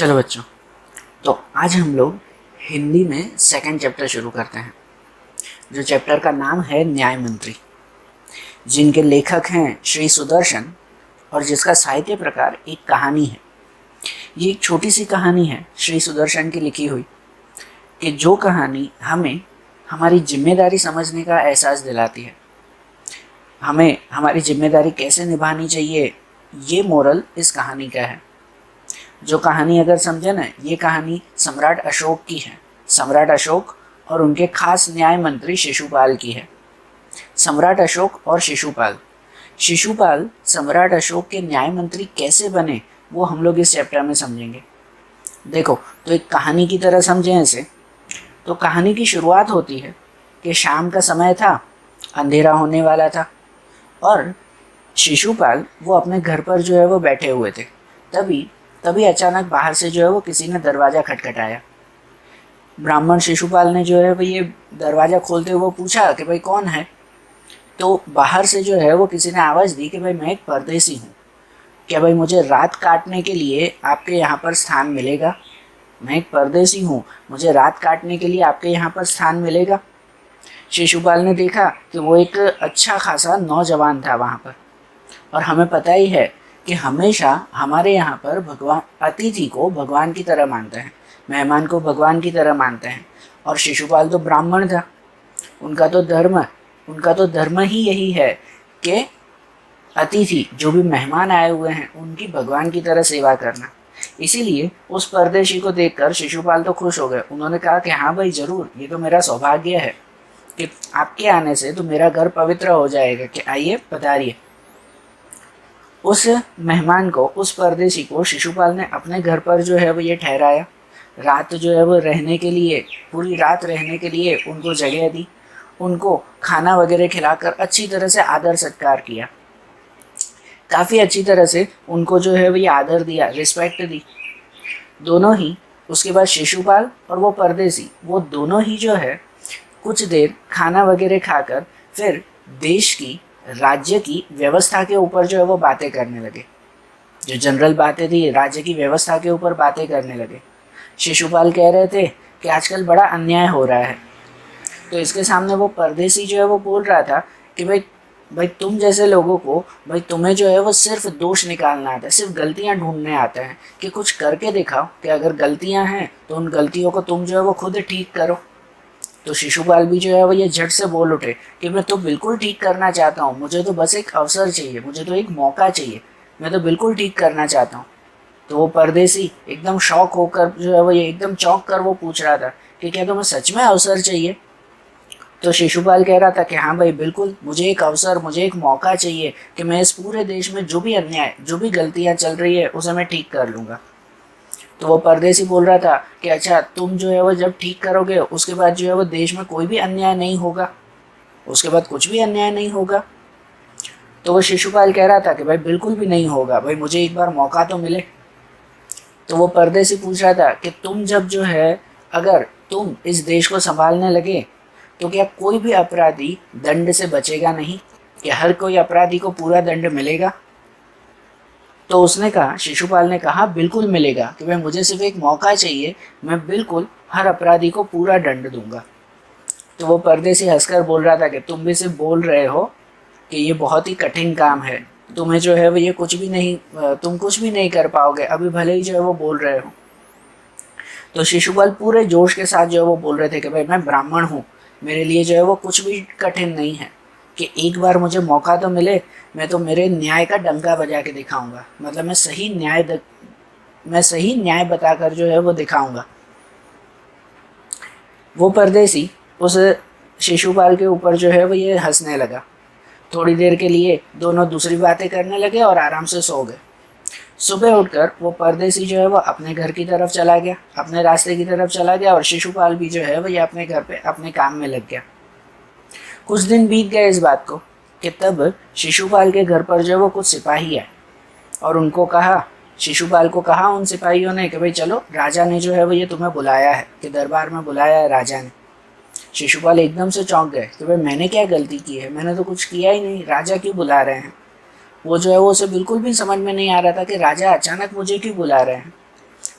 चलो बच्चों, तो आज हम लोग हिंदी में सेकंड चैप्टर शुरू करते हैं, जो चैप्टर का नाम है न्याय मंत्री, जिनके लेखक हैं श्री सुदर्शन और जिसका साहित्य प्रकार एक कहानी है। ये एक छोटी सी कहानी है श्री सुदर्शन की लिखी हुई, कि जो कहानी हमें हमारी जिम्मेदारी समझने का एहसास दिलाती है, हमें हमारी जिम्मेदारी कैसे निभानी चाहिए, ये मोरल इस कहानी का है। जो कहानी अगर समझे ना, ये कहानी सम्राट अशोक की है। सम्राट अशोक और उनके खास न्याय मंत्री शिशुपाल की है। सम्राट अशोक और शिशुपाल शिशुपाल सम्राट अशोक के न्याय मंत्री कैसे बने, वो हम लोग इस चैप्टर में समझेंगे। देखो, तो एक कहानी की तरह समझें इसे। तो कहानी की शुरुआत होती है कि शाम का समय था, अंधेरा होने वाला था और शिशुपाल वो अपने घर पर जो है वो बैठे हुए थे। तभी अचानक बाहर से जो है वो किसी ने दरवाज़ा खटखटाया। ब्राह्मण शिशुपाल ने जो है वो ये दरवाज़ा खोलते हुए पूछा कि भाई कौन है। तो बाहर से जो है वो किसी ने आवाज़ दी कि भाई मैं एक परदेसी हूँ, क्या भाई मुझे रात काटने के लिए आपके यहाँ पर स्थान मिलेगा। मैं एक परदेसी हूँ, मुझे रात काटने के लिए आपके यहाँ पर स्थान मिलेगा। शिशुपाल ने देखा कि वो एक अच्छा खासा नौजवान था वहाँ पर, और हमें पता ही है कि हमेशा हमारे यहाँ पर भगवान अतिथि को भगवान की तरह मानते हैं, मेहमान को भगवान की तरह मानते हैं। और शिशुपाल तो ब्राह्मण था, उनका तो धर्म ही यही है कि अतिथि जो भी मेहमान आए हुए हैं उनकी भगवान की तरह सेवा करना। इसीलिए उस परदेशी को देखकर शिशुपाल तो खुश हो गए। उन्होंने कहा कि हाँ भाई ज़रूर, ये तो मेरा सौभाग्य है कि आपके आने से तो मेरा घर पवित्र हो जाएगा, कि आइए पधारिए। उस मेहमान को, उस परदेशी को शिशुपाल ने अपने घर पर जो है वो ये ठहराया। रात जो है वो रहने के लिए, पूरी रात रहने के लिए उनको जगह दी। उनको खाना वगैरह खिलाकर अच्छी तरह से आदर सत्कार किया। काफ़ी अच्छी तरह से उनको जो है वो ये आदर दिया, रिस्पेक्ट दी दोनों ही। उसके बाद शिशुपाल और वो परदेसी, वो दोनों ही जो है कुछ देर खाना वगैरह खाकर फिर देश की, राज्य की व्यवस्था के ऊपर जो है वो बातें करने लगे। जो जनरल बातें थी, राज्य की व्यवस्था के ऊपर बातें करने लगे। शिशुपाल कह रहे थे कि आजकल बड़ा अन्याय हो रहा है। तो इसके सामने वो परदेसी जो है वो बोल रहा था कि भाई तुम जैसे लोगों को, भाई तुम्हें जो है वो सिर्फ दोष निकालना आता है, सिर्फ गलतियां ढूंढने आता है, कि कुछ करके दिखाओ कि अगर गलतियां हैं तो उन गलतियों को तुम जो है वो खुद ठीक करो। तो शिशुपाल भी जो है वो ये झट से बोल उठे कि मैं तो बिल्कुल ठीक करना चाहता हूँ, मुझे तो बस एक अवसर चाहिए, मुझे तो एक मौका चाहिए, मैं तो बिल्कुल ठीक करना चाहता हूँ। तो वो परदेसी एकदम शौक होकर जो है वो ये एकदम चौंक कर वो पूछ रहा था कि क्या तुम्हें सच में अवसर चाहिए। तो शिशुपाल कह रहा था कि हाँ भाई बिल्कुल, मुझे एक अवसर, मुझे एक मौका चाहिए कि मैं इस पूरे देश में जो भी अन्याय, जो भी गलतियाँ चल रही है उसे मैं ठीक कर लूँगा। तो वो परदेसी बोल रहा था कि अच्छा, तुम जो है वो जब ठीक करोगे उसके बाद जो है वो देश में कोई भी अन्याय नहीं होगा, उसके बाद कुछ भी अन्याय नहीं होगा। तो वो शिशुपाल कह रहा था कि भाई बिल्कुल भी नहीं होगा, भाई मुझे एक बार मौका तो मिले। तो वो परदेसी पूछ रहा था कि तुम जब जो है, अगर तुम इस देश को संभालने लगे तो क्या कोई भी अपराधी दंड से बचेगा नहीं, कि हर कोई अपराधी को पूरा दंड मिलेगा। तो उसने कहा, शिशुपाल ने कहा बिल्कुल मिलेगा, कि भाई मुझे सिर्फ एक मौका चाहिए, मैं बिल्कुल हर अपराधी को पूरा दंड दूंगा। तो वो परदेसी हंसकर बोल रहा था कि तुम भी सिर्फ बोल रहे हो कि ये बहुत ही कठिन काम है, तुम्हें जो है वो ये कुछ भी नहीं, तुम कुछ भी नहीं कर पाओगे, अभी भले ही जो है वो बोल रहे हो। तो शिशुपाल पूरे जोश के साथ जो है वो बोल रहे थे कि भाई मैं ब्राह्मण हूँ, मेरे लिए जो है वो कुछ भी कठिन नहीं है, कि एक बार मुझे मौका तो मिले, मैं तो मेरे न्याय का डंका बजा के दिखाऊंगा, मतलब मैं सही न्याय बताकर जो है वो दिखाऊंगा। वो परदेसी उस शिशुपाल के ऊपर जो है वो ये हंसने लगा। थोड़ी देर के लिए दोनों दूसरी बातें करने लगे और आराम से सो गए। सुबह उठकर वो परदेसी जो है वो अपने घर की तरफ चला गया, अपने रास्ते की तरफ चला गया, और शिशुपाल भी जो है वो ये अपने घर पे अपने काम में लग गया। कुछ दिन बीत गए इस बात को, कि तब शिशुपाल के घर पर जो है वो कुछ सिपाही आए और उनको कहा, शिशुपाल को कहा उन सिपाहियों ने कि भाई चलो, राजा ने जो है वो ये तुम्हें बुलाया है, कि दरबार में बुलाया है राजा ने। शिशुपाल एकदम से चौंक गए कि भाई मैंने क्या गलती की है, मैंने तो कुछ किया ही नहीं, राजा क्यों बुला रहे हैं। वो जो है वो उसे बिल्कुल भी समझ में नहीं आ रहा था कि राजा अचानक मुझे क्यों बुला रहे हैं।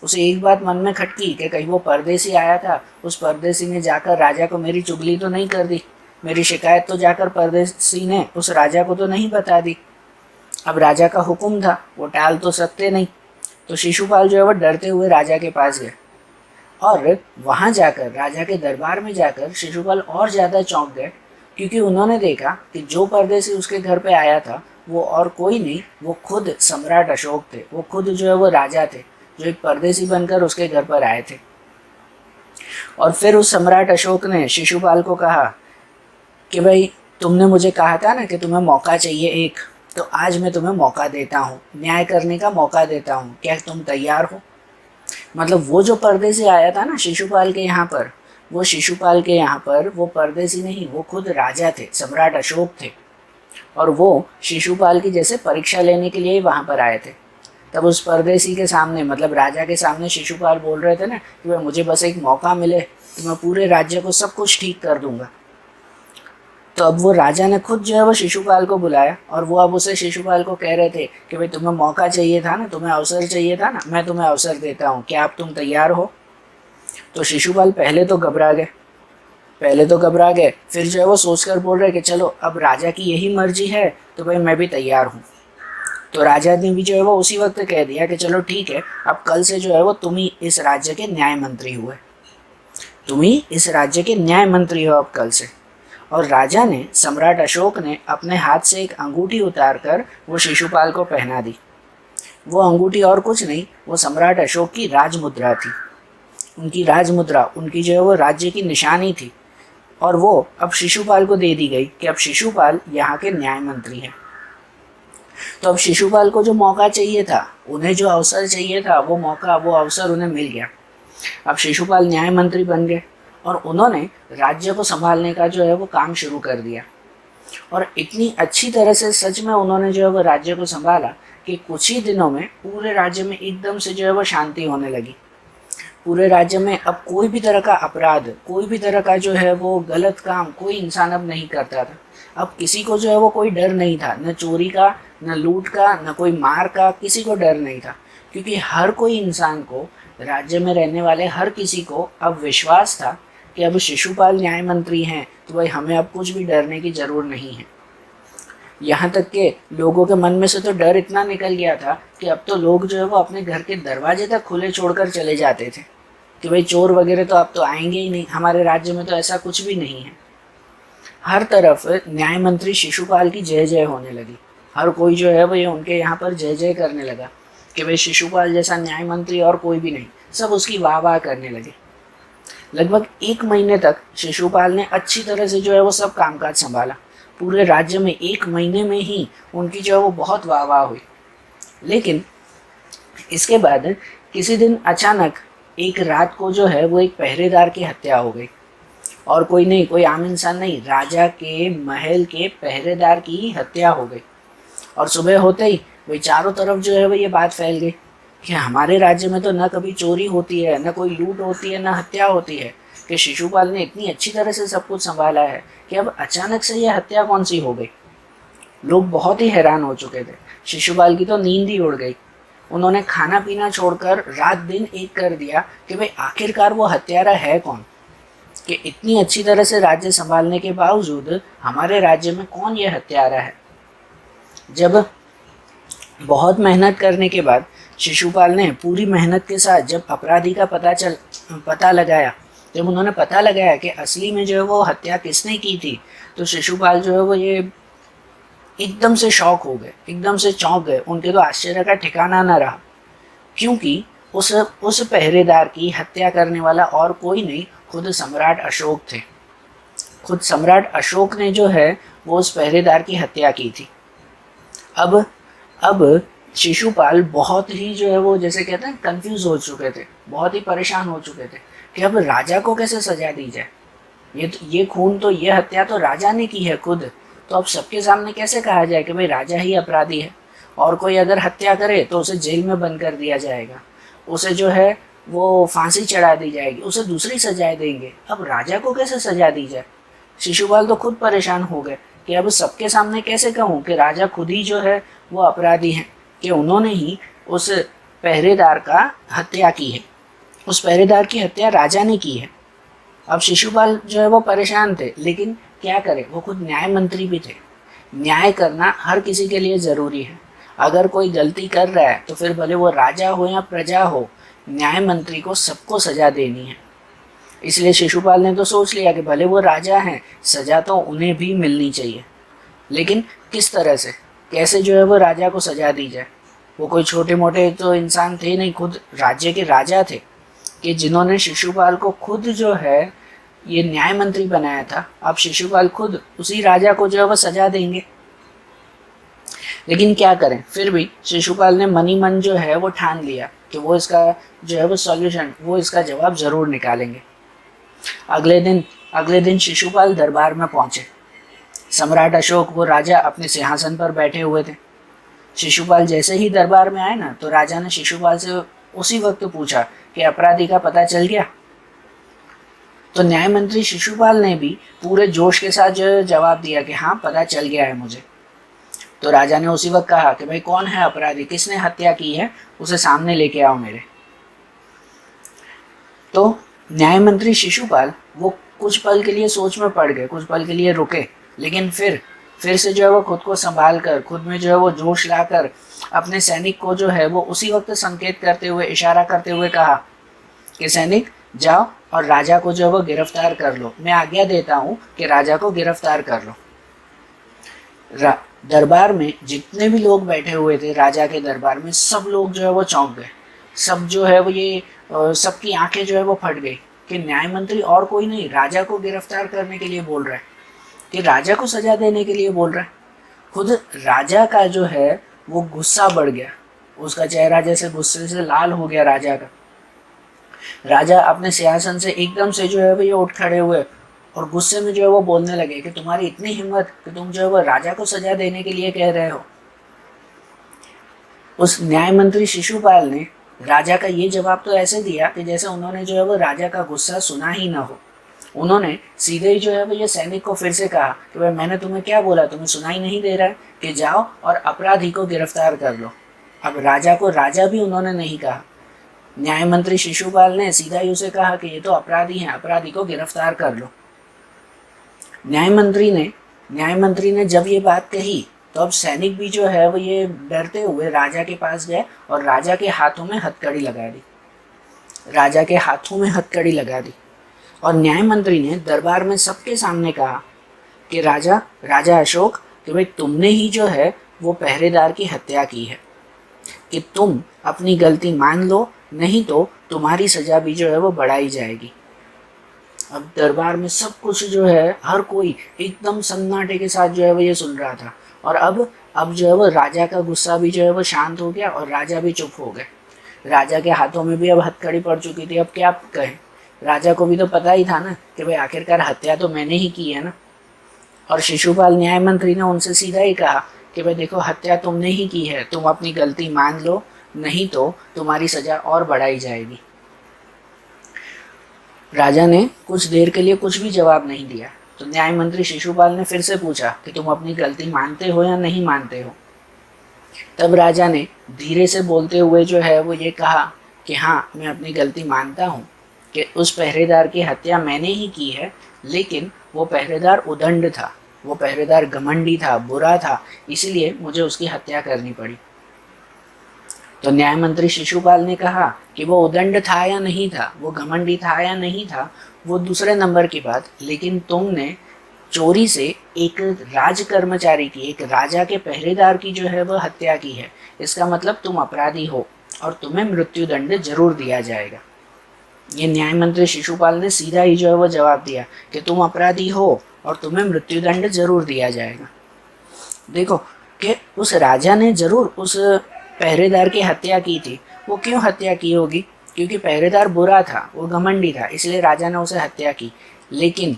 उसे एक बात मन में खटकी कि कहीं वो परदेसी आया था, उस परदेसी ने जाकर राजा को मेरी चुगली तो नहीं कर दी, मेरी शिकायत तो जाकर परदेसी ने उस राजा को तो नहीं बता दी। अब राजा का हुक्म था, वो टाल तो सकते नहीं। तो शिशुपाल जो है वो डरते हुए राजा के पास गए और वहाँ जाकर राजा के दरबार में जाकर शिशुपाल और ज़्यादा चौंक गए, क्योंकि उन्होंने देखा कि जो परदेसी उसके घर पे आया था वो और कोई नहीं, वो खुद सम्राट अशोक थे। वो खुद जो है वो राजा थे, जो एक परदेसी बनकर उसके घर पर आए थे। और फिर उस सम्राट अशोक ने शिशुपाल को कहा कि भाई, तुमने मुझे कहा था ना कि तुम्हें मौका चाहिए एक, तो आज मैं तुम्हें मौका देता हूँ, न्याय करने का मौका देता हूँ, क्या तुम तैयार हो? मतलब वो जो परदेसी आया था ना शिशुपाल के यहाँ पर, वो शिशुपाल के यहाँ पर वो परदेसी नहीं, वो खुद राजा थे, सम्राट अशोक थे। और वो शिशुपाल की जैसे परीक्षा लेने के लिए ही वहाँ पर आए थे। तब उस परदेसी के सामने, मतलब राजा के सामने, शिशुपाल बोल रहे थे ना कि भाई मुझे बस एक मौका मिले तो मैं पूरे राज्य को सब कुछ ठीक कर दूंगा। तो अब वो राजा ने खुद जो है वो शिशुपाल को बुलाया और वो अब उसे शिशुपाल को कह रहे थे कि भाई तुम्हें मौका चाहिए था ना, तुम्हें अवसर चाहिए था ना, मैं तुम्हें अवसर देता हूँ, क्या अब तुम तैयार हो? तो शिशुपाल पहले तो घबरा गए, फिर जो है वो सोचकर बोल रहे कि चलो अब राजा की यही मर्जी है तो भाई मैं भी तैयार हूँ। तो राजा ने भी जो है वो उसी वक्त कह दिया कि चलो ठीक है, अब कल से जो है वो तुम ही इस राज्य के न्याय मंत्री हुए, तुम ही इस राज्य के न्याय मंत्री हो अब कल से। और राजा ने, सम्राट अशोक ने अपने हाथ से एक अंगूठी उतार कर वो शिशुपाल को पहना दी। वो अंगूठी और कुछ नहीं, वो सम्राट अशोक की राजमुद्रा थी। उनकी राजमुद्रा, उनकी जो है वो राज्य की निशानी थी। और वो अब शिशुपाल को दे दी गई कि अब शिशुपाल यहाँ के न्याय मंत्री हैं। तो अब शिशुपाल को जो मौका चाहिए था, उन्हें जो अवसर चाहिए था, वो मौका, वो अवसर उन्हें मिल गया। अब शिशुपाल न्याय मंत्री बन गए और उन्होंने राज्य को संभालने का जो है वो काम शुरू कर दिया। और इतनी अच्छी तरह से सच में उन्होंने जो है वो राज्य को संभाला कि कुछ ही दिनों में पूरे राज्य में एकदम से जो है वो शांति होने लगी। पूरे राज्य में अब कोई भी तरह का अपराध, कोई भी तरह का जो है वो गलत काम कोई इंसान अब नहीं करता था। अब किसी को जो है वो कोई डर नहीं था, न चोरी का, न लूट का, न कोई मार का, किसी को डर नहीं था। क्योंकि हर कोई इंसान को, राज्य में रहने वाले हर किसी को अब विश्वास था कि अब शिशुपाल न्याय मंत्री हैं तो भाई हमें अब कुछ भी डरने की ज़रूर नहीं है। यहाँ तक के लोगों के मन में से तो डर इतना निकल गया था कि अब तो लोग जो है वो अपने घर के दरवाजे तक खुले छोड़कर चले जाते थे कि भाई चोर वगैरह तो अब तो आएंगे ही नहीं, हमारे राज्य में तो ऐसा कुछ भी नहीं है। हर तरफ न्याय मंत्री शिशुपाल की जय जय होने लगी। हर कोई जो है वो ये उनके यहाँ पर जय जय करने लगा कि भाई शिशुपाल जैसा न्याय मंत्री और कोई भी नहीं। सब उसकी वाह वाह करने लगे। लगभग 1 महीने तक शिशुपाल ने अच्छी तरह से जो है वो सब कामकाज संभाला। पूरे राज्य में 1 महीने में ही उनकी जो है वो बहुत वाह वाह हुई। लेकिन इसके बाद किसी दिन अचानक एक रात को जो है वो एक पहरेदार की हत्या हो गई। और कोई नहीं, कोई आम इंसान नहीं, राजा के महल के पहरेदार की हत्या हो गई। और सुबह होते ही वही चारों तरफ जो है वो ये बात फैल गई कि हमारे राज्य में तो न कभी चोरी होती है, न कोई लूट होती है, न हत्या होती है, कि शिशुपाल ने इतनी अच्छी तरह से सब कुछ संभाला है कि अब अचानक से ये हत्या कौन सी हो गई। लोग बहुत ही हैरान हो चुके थे। शिशुपाल की तो नींद ही उड़ गई। उन्होंने खाना पीना छोड़कर रात दिन एक कर दिया कि भाई आखिरकार वो हत्यारा है कौन, कि इतनी अच्छी तरह से राज्य संभालने के बावजूद हमारे राज्य में कौन ये हत्यारा है। जब बहुत मेहनत करने के बाद शिशुपाल ने पूरी मेहनत के साथ जब अपराधी का पता लगाया, जब उन्होंने पता लगाया कि असली में जो है वो हत्या किसने की थी, तो शिशुपाल जो है वो ये एकदम से शॉक हो गए, एकदम से चौंक गए। उनके तो आश्चर्य का ठिकाना न रहा, क्योंकि उस पहरेदार की हत्या करने वाला और कोई नहीं, खुद सम्राट अशोक थे। खुद सम्राट अशोक ने जो है वो उस पहरेदार की हत्या की थी। अब शिशुपाल बहुत ही जो है वो, जैसे कहते हैं, कंफ्यूज हो चुके थे, बहुत ही परेशान हो चुके थे कि अब राजा को कैसे सजा दी जाए। ये खून तो, ये हत्या तो राजा ने की है खुद, तो अब सबके सामने कैसे कहा जाए कि भाई राजा ही अपराधी है। और कोई अगर हत्या करे तो उसे जेल में बंद कर दिया जाएगा, उसे जो है वो फांसी चढ़ा दी जाएगी, उसे दूसरी सजाएं देंगे। अब राजा को कैसे सजा दी जाए। शिशुपाल तो खुद परेशान हो गए कि अब सबके सामने कैसे कहूँ कि राजा खुद ही जो है वो अपराधी हैं, कि उन्होंने ही उस पहरेदार का हत्या की है, उस पहरेदार की हत्या राजा ने की है। अब शिशुपाल जो है वो परेशान थे, लेकिन क्या करें, वो खुद न्याय मंत्री भी थे। न्याय करना हर किसी के लिए ज़रूरी है। अगर कोई गलती कर रहा है तो फिर भले वो राजा हो या प्रजा हो, न्याय मंत्री को सबको सज़ा देनी है। इसलिए शिशुपाल ने तो सोच लिया कि भले वो राजा हैं, सज़ा तो उन्हें भी मिलनी चाहिए, लेकिन किस तरह से, कैसे जो है वो राजा को सज़ा दी जाए। वो कोई छोटे मोटे तो इंसान थे नहीं, खुद राज्य के राजा थे कि जिन्होंने शिशुपाल को खुद जो है ये न्याय मंत्री बनाया था। अब शिशुपाल खुद उसी राजा को जो है वो सजा देंगे। लेकिन क्या करें, फिर भी शिशुपाल ने मनी मन जो है वो ठान लिया कि वो इसका जो है वो सॉल्यूशन, वो इसका जवाब ज़रूर निकालेंगे। अगले दिन शिशुपाल दरबार में पहुंचे। सम्राट अशोक, वो राजा, अपने सिंहासन पर बैठे हुए थे। शिशुपाल जैसे ही दरबार में आए ना, तो राजा ने शिशुपाल से उसी वक्त पूछा कि अपराधी का पता चल गया। तो न्याय मंत्री शिशुपाल ने भी पूरे जोश के साथ जो जवाब दिया कि हाँ, पता चल गया है मुझे। तो राजा ने उसी वक्त कहा कि भाई, कौन है अपराधी, किसने हत्या की है, उसे सामने लेके आओ मेरे। तो न्याय मंत्री शिशुपाल वो कुछ पल के लिए सोच में पड़ गए, कुछ पल के लिए रुके, लेकिन फिर से जो है वो खुद को संभाल कर, खुद में जो है वो जोश लाकर अपने सैनिक को जो है वो उसी वक्त संकेत करते हुए, इशारा करते हुए कहा कि सैनिक जाओ और राजा को जो है वो गिरफ्तार कर लो। मैं आज्ञा देता हूँ कि राजा को गिरफ्तार कर लो। दरबार में जितने भी लोग बैठे हुए थे राजा के दरबार में, सब लोग जो है वो चौंक गए। सब जो है वो ये सबकी आंखें जो है वो फट गई कि न्याय मंत्री और कोई नहीं, राजा को गिरफ्तार करने के लिए बोल रहा है, कि राजा को सजा देने के लिए बोल रहा है। खुद राजा का जो है वो गुस्सा बढ़ गया, उसका चेहरा जैसे गुस्से से लाल हो गया राजा का। राजा अपने सिंहासन से एकदम से जो है वो ये उठ खड़े हुए और गुस्से में जो है वो बोलने लगे कि तुम्हारी इतनी हिम्मत कि तुम जो है वो राजा को सजा देने के लिए कह रहे हो। उस न्याय मंत्री शिशुपाल ने राजा का ये जवाब तो ऐसे दिया कि जैसे उन्होंने जो है वो राजा का गुस्सा सुना ही ना हो। उन्होंने सीधे ही जो है वो ये सैनिक को फिर से कहा कि भाई, मैंने तुम्हें क्या बोला, तुम्हें सुनाई नहीं दे रहा है कि जाओ और अपराधी को गिरफ्तार कर लो। अब राजा को राजा भी उन्होंने नहीं कहा, न्याय मंत्री शिशुपाल ने सीधा ही उसे कहा कि ये तो अपराधी हैं, अपराधी को गिरफ्तार कर लो। न्याय मंत्री ने जब ये बात कही तो अब सैनिक भी जो है वो ये डरते हुए राजा के पास गए और राजा के हाथों में हथकड़ी लगा दी। और न्याय मंत्री ने दरबार में सबके सामने कहा कि राजा अशोक, कि भाई तुमने ही जो है वो पहरेदार की हत्या की है, कि तुम अपनी गलती मान लो, नहीं तो तुम्हारी सजा भी जो है वो बढ़ाई जाएगी। अब दरबार में सब कुछ जो है, हर कोई एकदम सन्नाटे के साथ जो है वो ये सुन रहा था। और अब जो है वो राजा का गुस्सा भी जो है वो शांत हो गया और राजा भी चुप हो गए। राजा के हाथों में भी अब हथकड़ी पड़ चुकी थी। अब क्या कहें, राजा को भी तो पता ही था ना कि भाई आखिरकार हत्या तो मैंने ही की है ना। और शिशुपाल न्याय मंत्री ने उनसे सीधा ही कहा कि भाई देखो, हत्या तुमने ही की है, तुम अपनी गलती मान लो, नहीं तो तुम्हारी सजा और बढ़ाई जाएगी। राजा ने कुछ देर के लिए कुछ भी जवाब नहीं दिया। तो न्याय मंत्री शिशुपाल ने फिर से पूछा कि तुम अपनी गलती मानते हो या नहीं मानते हो। तब राजा ने धीरे से बोलते हुए जो है वो ये कहा कि हाँ, मैं अपनी गलती मानता हूँ कि उस पहरेदार की हत्या मैंने ही की है, लेकिन वो पहरेदार उदंड था, वो पहरेदार घमंडी था, बुरा था, इसलिए मुझे उसकी हत्या करनी पड़ी। तो न्याय मंत्री शिशुपाल ने कहा कि वो उदंड था या नहीं था, वो घमंडी था या नहीं था, वो दूसरे नंबर की बात, लेकिन तुमने चोरी से एक राज कर्मचारी की, एक राजा के पहरेदार की जो है वो हत्या की है, इसका मतलब तुम अपराधी हो और तुम्हें मृत्युदंड जरूर दिया जाएगा। ये न्याय मंत्री शिशुपाल ने सीधा ही जो है वो जवाब दिया कि तुम अपराधी हो और तुम्हें मृत्युदंड जरूर दिया जाएगा। देखो कि उस राजा ने जरूर उस पहरेदार की हत्या की थी। वो क्यों हत्या की होगी? क्योंकि पहरेदार बुरा था, वो घमंडी था, इसलिए राजा ने उसे हत्या की। लेकिन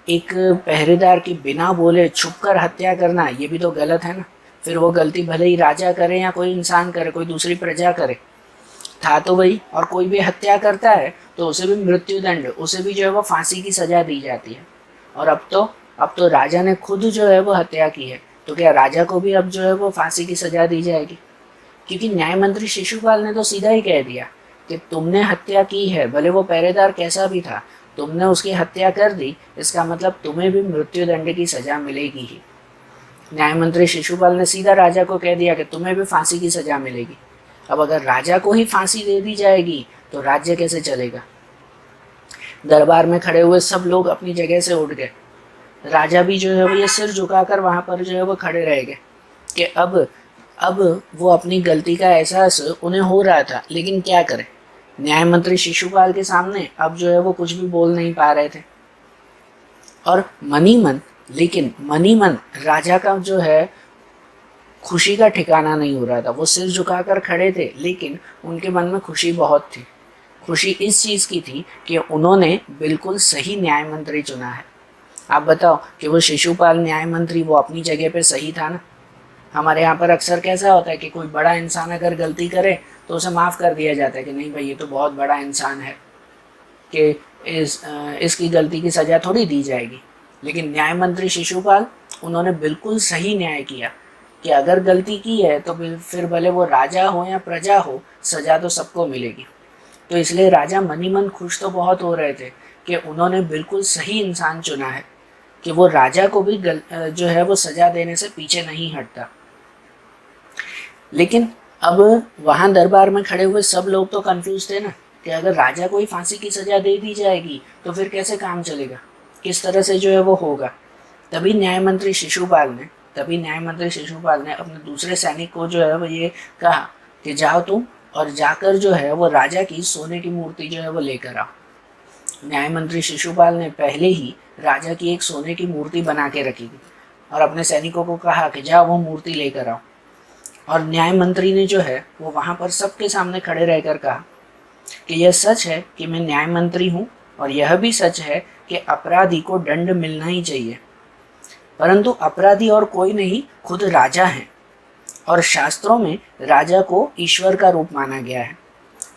एक पहरेदार की बिना बोले छुपकर हत्या करना, ये भी तो गलत है ना। फिर वो गलती भले ही राजा करे या कोई इंसान करे, कोई दूसरी प्रजा करे, था तो वही। और कोई भी हत्या करता है तो उसे भी मृत्युदंड, उसे भी जो है वो फांसी की सजा दी जाती है। और अब तो राजा ने खुद जो है वो हत्या की है, तो क्या राजा को भी अब जो है वो फांसी की सजा दी जाएगी? क्योंकि न्याय मंत्री शिशुपाल ने तो सीधा ही कह दिया कि तुमने हत्या की है, भले वो पहरेदार कैसा भी था, तुमने उसकी हत्या कर दी, इसका मतलब तुम्हें भी मृत्युदंड की सजा मिलेगी ही। न्याय मंत्री शिशुपाल ने सीधा राजा को कह दिया कि तुम्हें भी फांसी की सजा मिलेगी। अब अगर राजा को ही फांसी दे दी जाएगी तो राज्य कैसे चलेगा। दरबार में खड़े हुए सब लोग अपनी जगह से उठ गए। राजा भी जो है वो ये सिर झुकाकर वहां पर जो है वो खड़े रह गए कि अब वो अपनी गलती का एहसास उन्हें हो रहा था, लेकिन क्या करें। न्याय मंत्री शिशुपाल के सामने अब जो है वो कुछ भी बोल नहीं पा रहे थे। और मनी मन राजा का जो है खुशी का ठिकाना नहीं हो रहा था। वो सिर झुकाकर खड़े थे, लेकिन उनके मन में खुशी बहुत थी। खुशी इस चीज़ की थी कि उन्होंने बिल्कुल सही न्याय मंत्री चुना है। आप बताओ कि वो शिशुपाल न्याय मंत्री वो अपनी जगह पे सही था ना। हमारे यहाँ पर अक्सर कैसा होता है कि कोई बड़ा इंसान अगर गलती करे तो उसे माफ़ कर दिया जाता है कि नहीं भाई ये तो बहुत बड़ा इंसान है, कि इसकी गलती की सज़ा थोड़ी दी जाएगी। लेकिन न्याय मंत्री शिशुपाल, उन्होंने बिल्कुल सही न्याय किया कि अगर गलती की है तो फिर भले वो राजा हो या प्रजा हो, सज़ा तो सबको मिलेगी। तो इसलिए राजा मनी मन खुश तो बहुत हो रहे थे कि उन्होंने बिल्कुल सही इंसान चुना है, कि वो राजा को भी जो है वो सज़ा देने से पीछे नहीं हटता। लेकिन अब वहाँ दरबार में खड़े हुए सब लोग तो कंफ्यूज थे ना कि अगर राजा को ही फांसी की सज़ा दे दी जाएगी तो फिर कैसे काम चलेगा, किस तरह से जो है वो होगा। तभी न्याय मंत्री शिशुपाल ने अपने दूसरे सैनिक को जो है वो ये कहा कि जाओ तुम और जाकर जो है वो राजा की सोने की मूर्ति जो है वो लेकर आओ। न्याय मंत्री शिशुपाल ने पहले ही राजा की एक सोने की मूर्ति बना के रखी थी और अपने सैनिकों को कहा कि जाओ वो मूर्ति लेकर आओ। और न्याय मंत्री ने जो है वो वहाँ पर सबके सामने खड़े रहकर कहा कि यह सच है कि मैं न्याय मंत्री हूँ, और यह भी सच है कि अपराधी को दंड मिलना ही चाहिए, परंतु अपराधी और कोई नहीं, खुद राजा हैं। और शास्त्रों में राजा को ईश्वर का रूप माना गया है।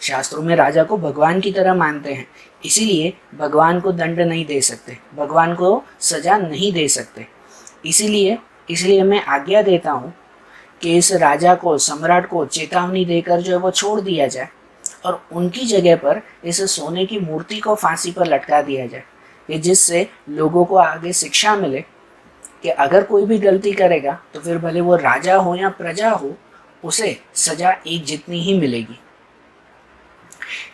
शास्त्रों में राजा को भगवान की तरह मानते हैं, इसीलिए भगवान को दंड नहीं दे सकते, भगवान को सजा नहीं दे सकते। इसीलिए मैं आज्ञा देता हूँ कि इस राजा को, सम्राट को चेतावनी देकर जो है वो छोड़ दिया जाए और उनकी जगह पर इस सोने की मूर्ति को फांसी पर लटका दिया जाए, कि जिससे लोगों को आगे शिक्षा मिले कि अगर कोई भी गलती करेगा तो फिर भले वो राजा हो या प्रजा हो, उसे सजा एक जितनी ही मिलेगी।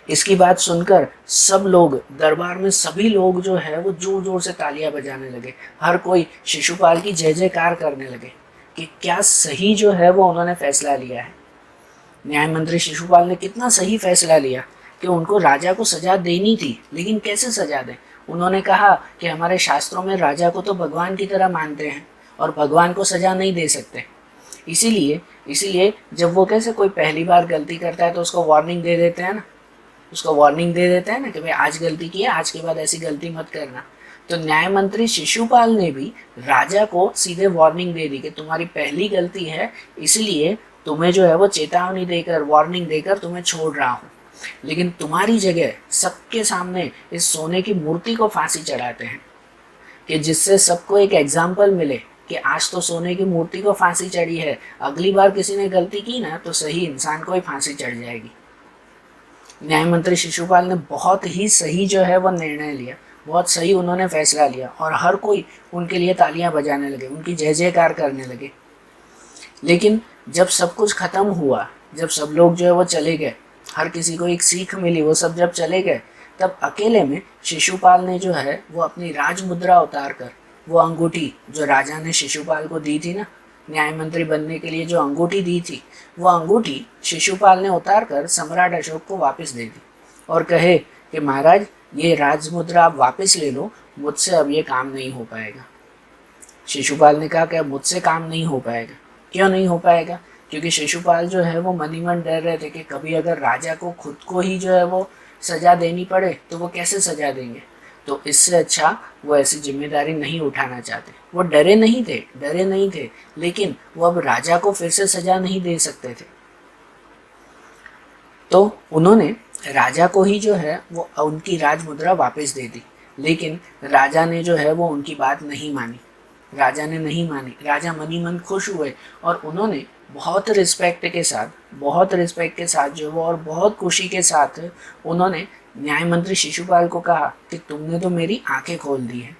इसकी बात सुनकर सब लोग, दरबार में सभी लोग जो है वो जोर जोर से तालियां बजाने लगे। हर कोई शिशुपाल की जय जयकार करने लगे कि क्या सही जो है वो उन्होंने फैसला लिया है। न्याय मंत्री शिशुपाल ने कितना सही फैसला लिया कि उनको राजा को सजा देनी थी, लेकिन कैसे सजा दें। उन्होंने कहा कि हमारे शास्त्रों में राजा को तो भगवान की तरह मानते हैं और भगवान को सजा नहीं दे सकते। इसीलिए जब वो कैसे कोई पहली बार गलती करता है तो उसको वार्निंग दे देते हैं ना, कि भाई आज गलती की है, आज के बाद ऐसी गलती मत करना। तो न्याय मंत्री शिशुपाल ने भी राजा को सीधे वार्निंग दे दी कि तुम्हारी पहली गलती है, इसलिए तुम्हें जो है वो चेतावनी देकर, वार्निंग देकर तुम्हें छोड़ रहा हूँ, लेकिन तुम्हारी जगह सबके सामने इस सोने की मूर्ति को फांसी चढ़ाते हैं, कि जिससे सबको एक एग्जाम्पल मिले कि आज तो सोने की मूर्ति को फांसी चढ़ी है, अगली बार किसी ने गलती की ना तो सही इंसान को ही फांसी चढ़ जाएगी। न्याय मंत्री शिशुपाल ने बहुत ही सही जो है वो निर्णय लिया, बहुत सही उन्होंने फैसला लिया, और हर कोई उनके लिए तालियां बजाने लगे, उनकी जय जयकार करने लगे। लेकिन जब सब कुछ खत्म हुआ, जब सब लोग जो है वो चले गए, हर किसी को एक सीख मिली, वो सब जब चले गए, तब अकेले में शिशुपाल ने जो है वो अपनी राजमुद्रा उतार कर, वो अंगूठी जो राजा ने शिशुपाल को दी थी ना, न्याय मंत्री बनने के लिए जो अंगूठी दी थी, वो अंगूठी शिशुपाल ने उतार कर सम्राट अशोक को वापस दे दी और कहे कि महाराज ये राजमुद्रा आप वापस ले लो, मुझसे अब ये काम नहीं हो पाएगा। शिशुपाल ने कहा कि अब मुझसे काम नहीं हो पाएगा। क्यों नहीं हो पाएगा? क्योंकि शिशुपाल जो है वो मन ही मन डर रहे थे कि कभी अगर राजा को खुद को ही जो है वो सजा देनी पड़े तो वो कैसे सजा देंगे। तो इससे अच्छा वो ऐसी जिम्मेदारी नहीं उठाना चाहते। वो डरे नहीं थे, लेकिन वो अब राजा को फिर से सजा नहीं दे सकते थे। तो उन्होंने राजा को ही जो है वो उनकी राजमुद्रा वापस दे दी, लेकिन राजा ने जो है वो उनकी बात नहीं मानी। राजा ने नहीं मानी। राजा मनी मन खुश हुए और उन्होंने बहुत रिस्पेक्ट के साथ जो वो और बहुत खुशी के साथ उन्होंने न्याय मंत्री शिशुपाल को कहा कि तुमने तो मेरी आंखें खोल दी हैं,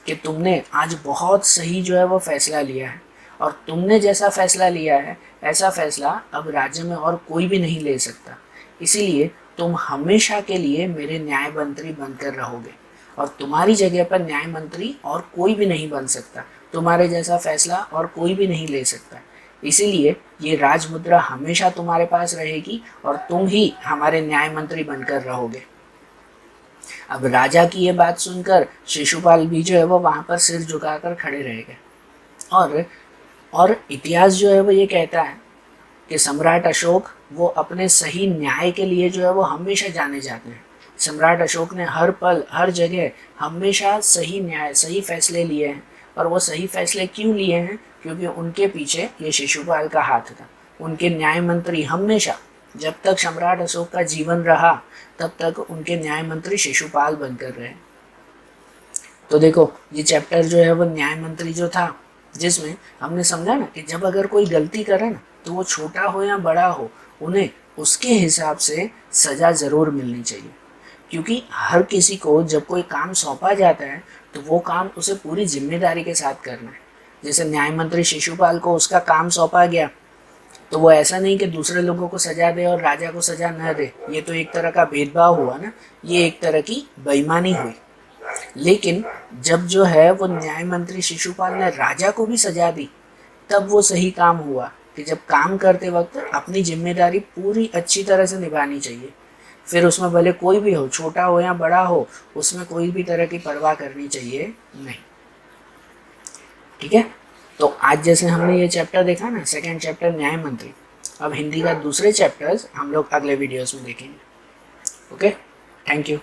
कि तुमने आज बहुत सही जो है वो फैसला लिया है, और तुमने जैसा फैसला लिया है ऐसा फैसला अब राज्य में और कोई भी नहीं ले सकता। इसीलिए तुम हमेशा के लिए मेरे न्याय मंत्री बनकर रहोगे और तुम्हारी जगह पर न्याय मंत्री और कोई भी नहीं बन सकता। तुम्हारे जैसा फैसला और कोई भी नहीं ले सकता। इसीलिए ये राजमुद्रा हमेशा तुम्हारे पास रहेगी और तुम ही हमारे न्याय मंत्री बनकर रहोगे। अब राजा की ये बात सुनकर शिशुपाल भी जो है वो वहाँ पर सिर झुकाकर खड़े रह गए। और इतिहास जो है वो ये कहता है कि सम्राट अशोक वो अपने सही न्याय के लिए जो है वो हमेशा जाने जाते हैं। सम्राट अशोक ने हर पल हर जगह हमेशा सही न्याय सही फैसले लिए हैं। और वो सही फैसले क्यों लिए हैं? क्योंकि उनके पीछे ये शिशुपाल का हाथ था। उनके न्याय मंत्री हमेशा, जब तक सम्राट अशोक का जीवन रहा तब तक उनके न्याय मंत्री शिशुपाल बनकर रहे। तो देखो ये चैप्टर जो है वो न्याय मंत्री जो था, जिसमें हमने समझा ना कि जब अगर कोई गलती करे ना तो वो छोटा हो या बड़ा हो, उन्हें उसके हिसाब से सज़ा ज़रूर मिलनी चाहिए। क्योंकि हर किसी को जब कोई काम सौंपा जाता है तो वो काम उसे पूरी जिम्मेदारी के साथ करना है। जैसे न्याय मंत्री शिशुपाल को उसका काम सौंपा गया, तो वो ऐसा नहीं कि दूसरे लोगों को सजा दे और राजा को सजा न दे। ये तो एक तरह का भेदभाव हुआ ना, ये एक तरह की बेईमानी हुई। लेकिन जब जो है वो न्याय मंत्री शिशुपाल ने राजा को भी सजा दी, तब वो सही काम हुआ कि जब काम करते वक्त अपनी जिम्मेदारी पूरी अच्छी तरह से निभानी चाहिए। फिर उसमें भले कोई भी हो, छोटा हो या बड़ा हो, उसमें कोई भी तरह की परवाह करनी चाहिए नहीं। ठीक है, तो आज जैसे हमने ये चैप्टर देखा ना, सेकंड चैप्टर न्याय मंत्री, अब हिंदी का दूसरे चैप्टर्स हम लोग अगले वीडियोस में देखेंगे। Okay, thank you.